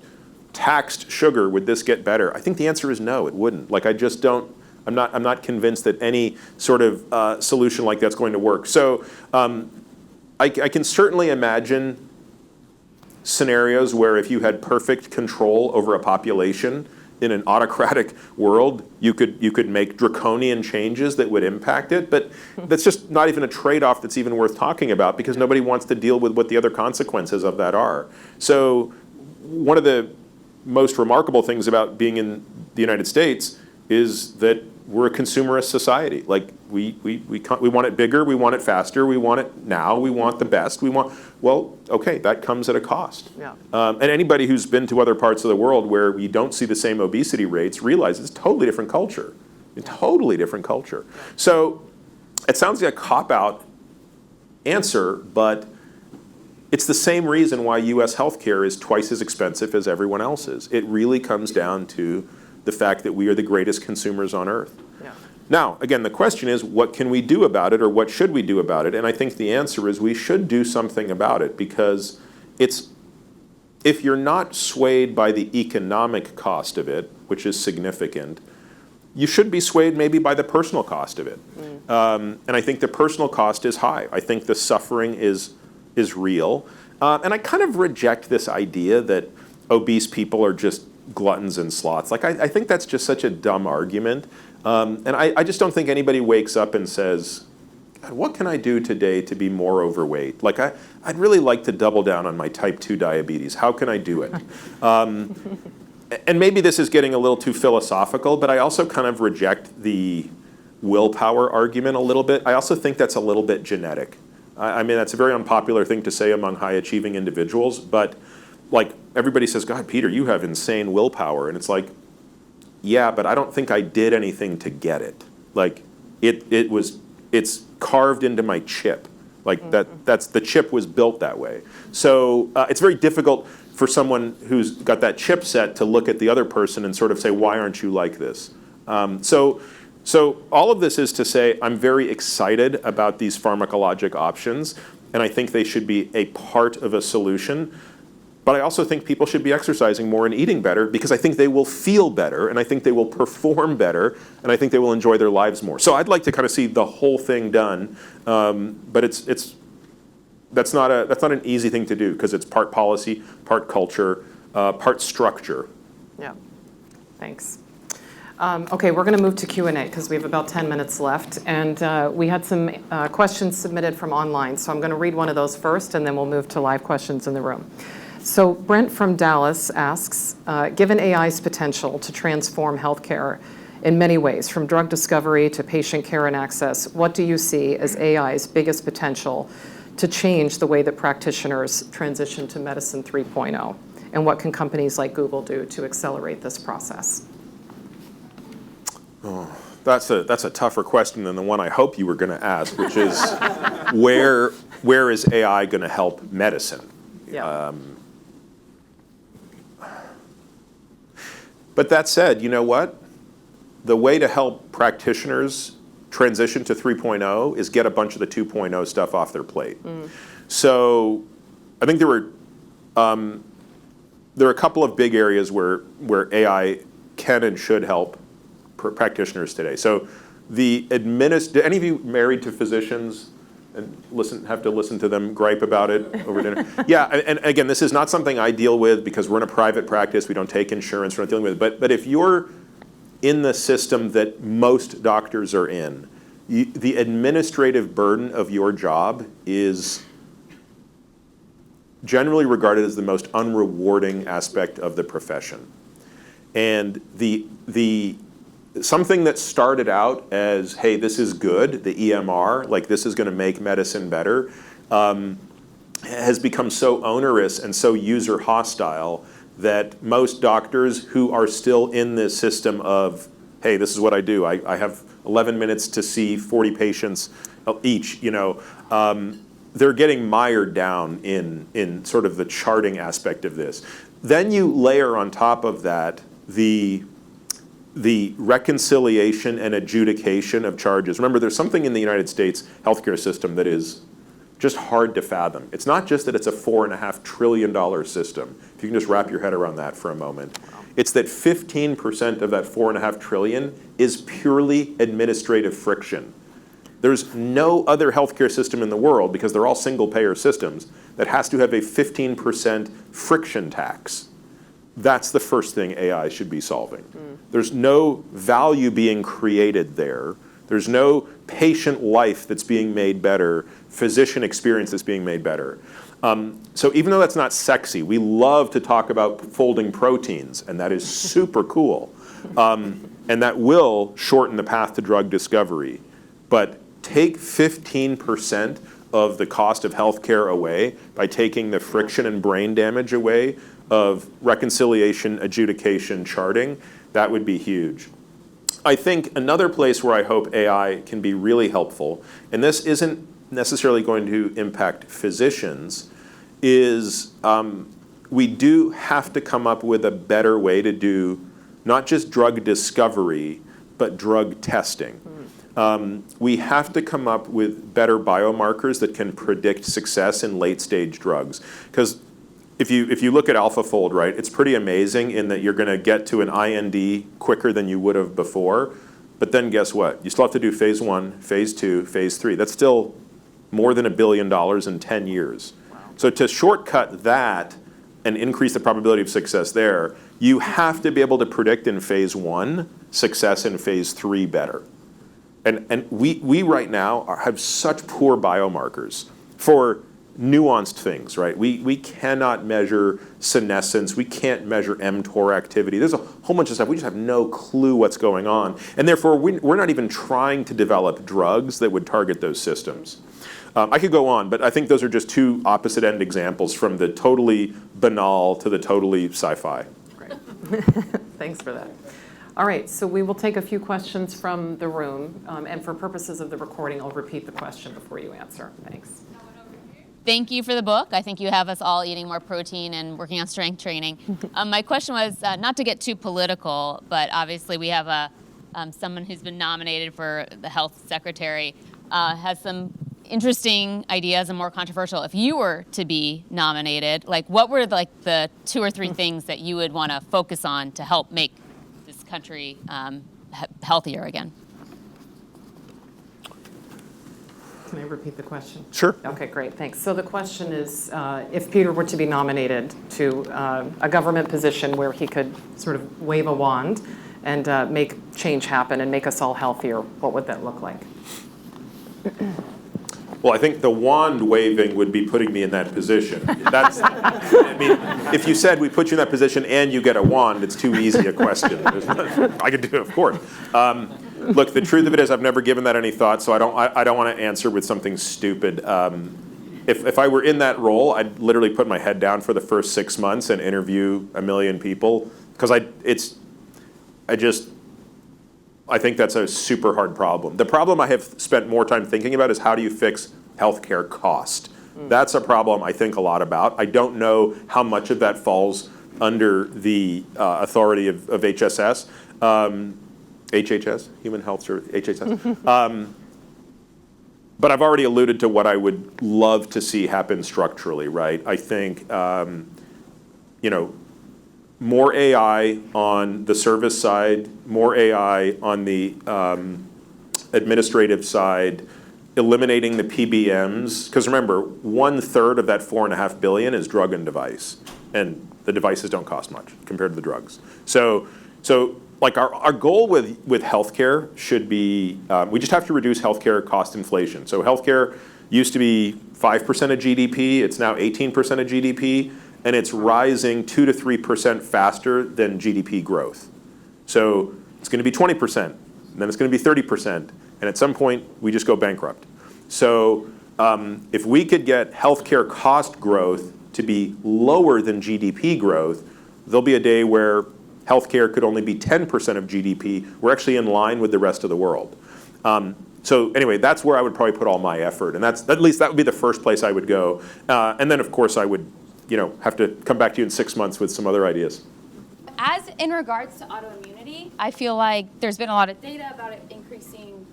taxed sugar, would this get better? I think the answer is no, it wouldn't. Like, I just don't, I'm not convinced that any sort of solution like that's going to work. So I can certainly imagine scenarios where if you had perfect control over a population in an autocratic world, you could make draconian changes that would impact it, but that's just not even a trade-off that's even worth talking about, because nobody wants to deal with what the other consequences of that are. So one of the most remarkable things about being in the United States is that we're a consumerist society. Like, we want it bigger, we want it faster, we want it now, we want the best, well, okay, that comes at a cost. Yeah. And anybody who's been to other parts of the world where we don't see the same obesity rates realizes it's a totally different culture. A totally different culture. So it sounds like a cop-out answer, but it's the same reason why US healthcare is twice as expensive as everyone else's. It really comes down to the fact that we are the greatest consumers on earth. Yeah. Now, again, the question is, what can we do about it, or what should we do about it? And I think the answer is we should do something about it, because if you're not swayed by the economic cost of it, which is significant, you should be swayed maybe by the personal cost of it. And I think the personal cost is high. I think the suffering is real. And I kind of reject this idea that obese people are just gluttons and sloths. Like, I think that's just such a dumb argument. And I just don't think anybody wakes up and says, God, what can I do today to be more overweight? Like, I'd really like to double down on my type 2 diabetes. How can I do it? And maybe this is getting a little too philosophical, but I also kind of reject the willpower argument a little bit. I also think that's a little bit genetic. I mean, that's a very unpopular thing to say among high-achieving individuals, but like, everybody says, God, Peter, you have insane willpower. And it's like, yeah, but I don't think I did anything to get it. Like, it's carved into my chip. Like, that's the chip was built that way. So it's very difficult for someone who's got that chip set to look at the other person and sort of say, why aren't you like this? So all of this is to say, I'm very excited about these pharmacologic options, and I think they should be a part of a solution. But I also think people should be exercising more and eating better, because I think they will feel better, and I think they will perform better, and I think they will enjoy their lives more. So I'd like to kind of see the whole thing done, but it's that's not an easy thing to do because it's part policy, part culture, part structure. Yeah, thanks. Okay, we're going to move to Q&A because we have about 10 minutes left. And we had some questions submitted from online. So I'm going to read one of those first, and then we'll move to live questions in the room. So Brent from Dallas asks, given AI's potential to transform healthcare in many ways, from drug discovery to patient care and access, what do you see as AI's biggest potential to change the way that practitioners transition to Medicine 3.0? And what can companies like Google do to accelerate this process? Oh, that's a tougher question than the one I hope you were going to ask, which is where is AI going to help medicine? Yeah. But that said, you know what? The way to help practitioners transition to 3.0 is get a bunch of the 2.0 stuff off their plate. So I think there are a couple of big areas where AI can and should help practitioners today. So do any of you married to physicians and have to listen to them gripe about it over dinner? Yeah, and again, this is not something I deal with because we're in a private practice. We don't take insurance. We're not dealing with it. But if you're in the system that most doctors are in, the administrative burden of your job is generally regarded as the most unrewarding aspect of the profession. And something that started out as, hey, this is good, the EMR, like this is going to make medicine better, has become so onerous and so user hostile that most doctors who are still in this system of, hey, this is what I do. I have 11 minutes to see 40 patients each, they're getting mired down in sort of the charting aspect of this. Then you layer on top of that the reconciliation and adjudication of charges. Remember, there's something in the United States healthcare system that is just hard to fathom. It's not just that it's a $4.5 trillion system. If you can just wrap your head around that for a moment. It's that 15% of that $4.5 trillion is purely administrative friction. There's no other healthcare system in the world, because they're all single-payer systems, that has to have a 15% friction tax. That's the first thing AI should be solving. There's no value being created there. There's no patient life that's being made better, physician experience that's being made better. So even though that's not sexy, we love to talk about folding proteins, and that is super cool. And that will shorten the path to drug discovery. But take 15% of the cost of healthcare away by taking the friction and brain damage away of reconciliation, adjudication, charting. That would be huge. I think another place where I hope AI can be really helpful, and this isn't necessarily going to impact physicians, is we do have to come up with a better way to do not just drug discovery, but drug testing. We have to come up with better biomarkers that can predict success in late-stage drugs. Because if you look at AlphaFold, right, it's pretty amazing in that you're going to get to an IND quicker than you would have before. But then guess what? You still have to do phase 1, phase 2, phase 3. That's still more than $1 billion in 10 years. Wow. So to shortcut that and increase the probability of success there, you have to be able to predict in phase 1 success in phase 3 better. And we right now have such poor biomarkers for nuanced things, right? We cannot measure senescence. We can't measure mTOR activity. There's a whole bunch of stuff. We just have no clue what's going on. And therefore, we're not even trying to develop drugs that would target those systems. I could go on, but I think those are just two opposite end examples, from the totally banal to the totally sci-fi. Great. Thanks for that. All right, so we will take a few questions from the room. And for purposes of the recording, I'll repeat the question before you answer. Thanks. Thank you for the book. I think you have us all eating more protein and working on strength training. My question was, not to get too political, but obviously we have someone who's been nominated for the health secretary, has some interesting ideas and more controversial. If you were to be nominated, like what were the 2 or 3 things that you would want to focus on to help make this country healthier again? Can I repeat the question? Sure. Okay, great, thanks. So the question is, if Peter were to be nominated to a government position where he could sort of wave a wand and make change happen and make us all healthier, what would that look like? Well, I think the wand waving would be putting me in that position. I mean, if you said we put you in that position and you get a wand, it's too easy a question. I could do it, of course. Look, the truth of it is I've never given that any thought, so I don't want to answer with something stupid. If I were in that role, I'd literally put my head down for the first 6 months and interview 1 million people, because I think that's a super hard problem. The problem I have spent more time thinking about is how do you fix healthcare cost? That's a problem I think a lot about. I don't know how much of that falls under the authority of HSS, HHS, Human Health Service, HHS. But I've already alluded to what I would love to see happen structurally, right? I think, more AI on the service side, more AI on the administrative side, eliminating the PBMs. Because remember, 1/3 of that $4.5 billion is drug and device. And the devices don't cost much compared to the drugs. So like our goal with healthcare should be, we just have to reduce healthcare cost inflation. So healthcare used to be 5% of GDP, it's now 18% of GDP. And it's rising 2 to 3% faster than GDP growth. So it's going to be 20%, and then it's going to be 30%, and at some point we just go bankrupt. So if we could get healthcare cost growth to be lower than GDP growth, there'll be a day where healthcare could only be 10% of GDP. We're actually in line with the rest of the world. So anyway, that's where I would probably put all my effort, and at least that would be the first place I would go. And then of course I would have to come back to you in 6 months with some other ideas. As in regards to autoimmunity, I feel like there's been a lot of data about it increasing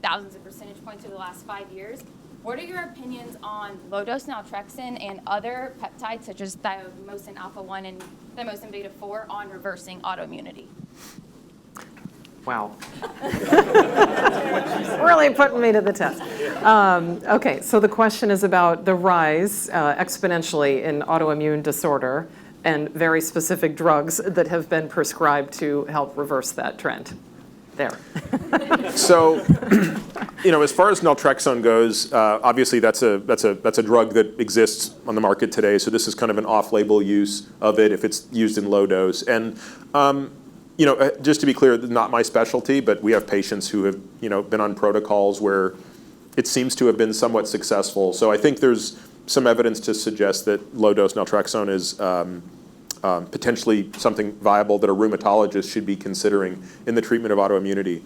thousands of percentage points over the last 5 years. What are your opinions on low-dose naltrexone and other peptides such as thymosin alpha-1 and thymosin beta-4 on reversing autoimmunity? Wow. Really putting me to the test. Okay, so the question is about the rise exponentially in autoimmune disorder and very specific drugs that have been prescribed to help reverse that trend. There. So, as far as naltrexone goes, obviously that's a drug that exists on the market today. So this is kind of an off-label use of it if it's used in low dose. And just to be clear, not my specialty, but we have patients who have, been on protocols where it seems to have been somewhat successful. So I think there's some evidence to suggest that low-dose naltrexone is potentially something viable that a rheumatologist should be considering in the treatment of autoimmunity.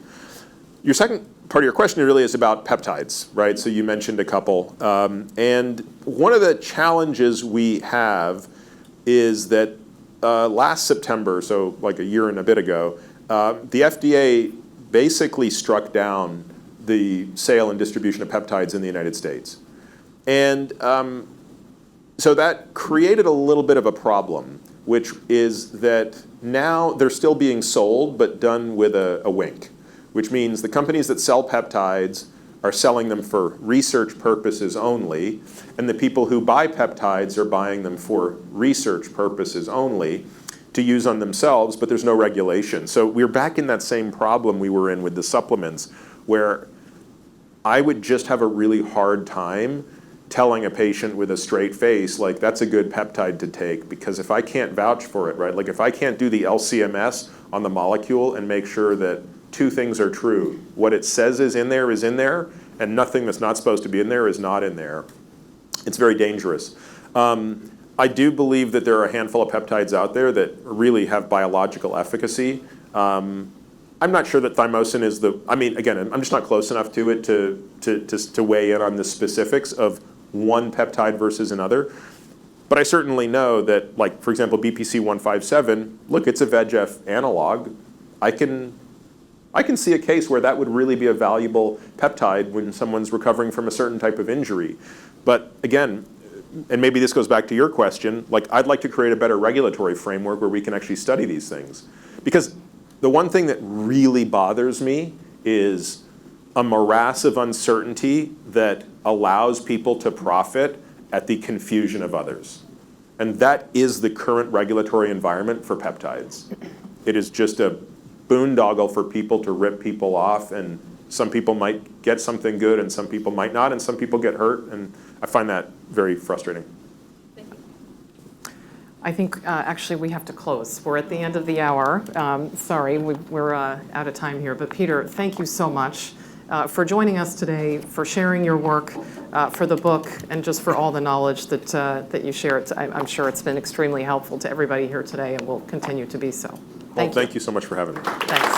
Your second part of your question really is about peptides, right? So you mentioned a couple. And one of the challenges we have is that last September, so like a year and a bit ago, the FDA basically struck down the sale and distribution of peptides in the United States. And so that created a little bit of a problem, which is that now they're still being sold, but done with a wink, which means the companies that sell peptides are selling them for research purposes only, and the people who buy peptides are buying them for research purposes only to use on themselves, but there's no regulation. So we're back in that same problem we were in with the supplements, where I would just have a really hard time telling a patient with a straight face, like, that's a good peptide to take, because if I can't vouch for it, right, like if I can't do the LCMS on the molecule and make sure that two things are true, what it says is in there, and nothing that's not supposed to be in there is not in there, it's very dangerous. I do believe that there are a handful of peptides out there that really have biological efficacy. I'm not sure that thymosin is again, I'm just not close enough to it to weigh in on the specifics of one peptide versus another. But I certainly know that, like, for example, BPC 157, look, it's a VEGF analog. I can see a case where that would really be a valuable peptide when someone's recovering from a certain type of injury. But again, and maybe this goes back to your question, like, I'd like to create a better regulatory framework where we can actually study these things. Because the one thing that really bothers me is a morass of uncertainty that allows people to profit at the confusion of others. And that is the current regulatory environment for peptides. It is just a boondoggle for people to rip people off, and some people might get something good and some people might not, and some people get hurt, and I find that very frustrating. I think actually we have to close. We're at the end of the hour. Sorry, we're out of time here. But Peter, thank you so much for joining us today, for sharing your work, for the book, and just for all the knowledge that you share. I'm sure it's been extremely helpful to everybody here today and will continue to be so. Thank you so much for having me. Thanks.